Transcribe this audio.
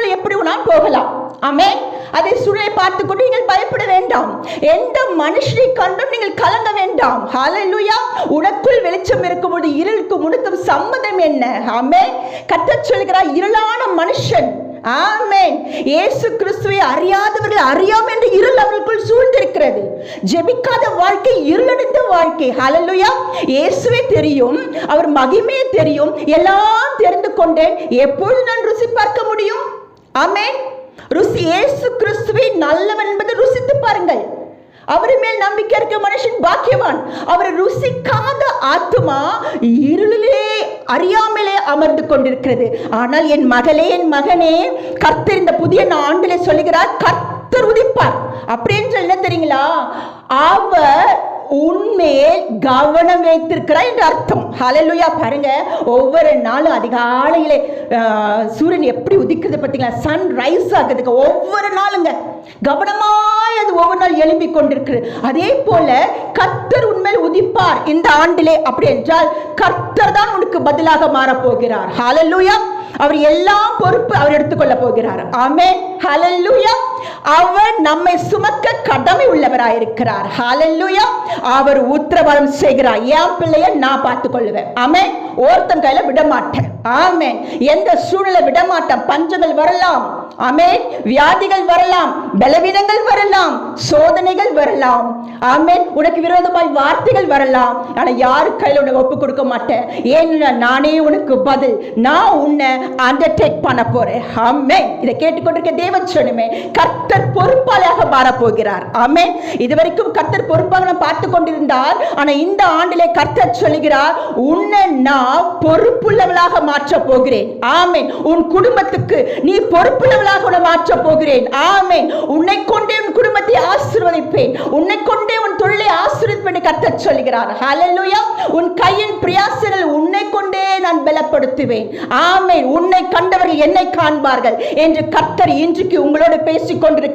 சூழல் எப்படி நான் போகலாம். ஆமென். அதை சூழலை பார்த்து கொண்டு நீங்கள் பயப்பட வேண்டாம். எந்த மனுஷனை கண்டும் நீங்கள் கலங்க வேண்டாம். ஹல்லேலூயா. உனக்குள் வெளிச்சம் இருக்கும்போது இருளுக்கும் உனக்கும் சம்மதம் என்ன? ஆமென். கர்த்தர் சொல்கிறார், இருளான மனுஷன், ஆமென், இயேசு கிறிஸ்துவை அறியாதவர்கள் அறியாம என்று இருள் அவர்களுக்குள் சூழ்ந்திருக்கிறது. ஜெபிக்காத வாழ்க்கை இருளடைந்த வாழ்க்கை. ஹல்லேலூயா. இயேசுவே தெரியும், அவர் மகிமையே தெரியும், எல்லாம் தெரிந்து கொண்டேன், எப்பொழுது நான் ருசி பார்க்க முடியும்? ஆமென். ருசி இயேசு கிறிஸ்துவை நல்லவன் என்பதை ருசித்து பாருங்கள். அவர் மேல் நம்பிக்கை இருக்க மனுஷன் பாக்கியவான். அவரை ருசிக்காத ஆத்துமா இருளிலே அறியாமலே அமர்ந்து கொண்டிருக்கிறது. ஆனால் என் மகளே, என் மகனே, கர்த்தர் இந்த புதிய ஆண்டிலே சொல்லுகிறார், கர்த்தர் உதிப்பார். அப்படின்னு என்ன தெரியுங்களா? அவர் உன்மேல் கவனம் வைத்திருக்கிறார் என்று அர்த்தம். ஹல்லேலூயா. பாருங்க, ஒவ்வொரு நாளும் அதிகாலையிலே சூரியன் எப்படி உதிக்கிறது பார்த்தீங்களா? சன் ரைஸ் ஆகுதுங்க ஒவ்வொரு நாளுங்க. கவனமாய் அது ஒவ்வொரு நாள் எழும்பி கொண்டிருக்கிறது. அதே போல கர்த்தர் உன்மேல் உதிப்பார் இந்த ஆண்டிலே. அப்படி என்றால் கர்த்தர் தான் உனக்கு பதிலாக மாறப் போகிறார். ஹல்லேலூயா. அவர் எல்லாம் பொறுப்பு அவர் எடுத்துக்கொள்ள போகிறார். ஆமென். ஹல்லேலூயா. அவர் நம்மை சுமக்க கடமை உள்ளவராயிருக்கிறார். ஹல்லேலூயா. அவர் உத்தரவாதம் செய்கிறார், என் பிள்ளைய நான் பார்த்துக் கொள்வேன். ஆமென். ஒருத்தன் கையில விட மாட்டேன். ஆமென். எந்த சூழ்நிலை விட மாட்டேன். பஞ்சங்கள் வரலாம், ஆமென், வியாதிகள் வரலாம், பலவீனங்கள் வரலாம், சோதனைகள் வரலாம், ஆமென், உனக்கு விரோதமாய் வார்த்தைகள் வரலாம். ஆனா யாரு கையில உனக்கு ஒப்பு கொடுக்க மாட்டேன். ஏன்னா நானே உனக்கு பதில். நான் உன்னை அண்டர்டேக் பண்ண போறேன். ஆமென். இதை கேட்டுக்கொண்டிருக்க தேவன் சொன்னமே, கர்த்தர் பொறுப்பாளராக மாறப் போகிறார். ஆமென். இதுவரைக்கும் கர்த்தர் பொறுப்பாக பார்த்து கொண்டிருந்தார். ஆனா இந்த ஆண்டிலே கர்த்தர் சொல்லுகிறார், உன்னை நான் பொறுப்புள்ளவளாக மாற்ற போகிறேன். ஆமென். உன் குடும்பத்துக்கு நீ பொறுப்புள்ளவளாக மாற்ற போகிறேன். ஆமென். உன்னை கொண்டே உன் குடும்பத்தை ஆசீர்வதிப்பேன், உன்னை கொண்டே உன் தொழிலை ஆசீர்வதிப்பேன் கர்த்தர் சொல்லுகிறார். ஹல்லேலூயா. உன் கையின் பிரயாசங்கள் உன்னை கொண்டே நான் பலப்படுத்துவேன். ஆமென். உன்னை கண்டவர்கள் என்னை காண்பார்கள் என்று கர்த்தர் இன்றைக்கு உங்களோடு பேசிக் கொண்டிருக்கிறார்.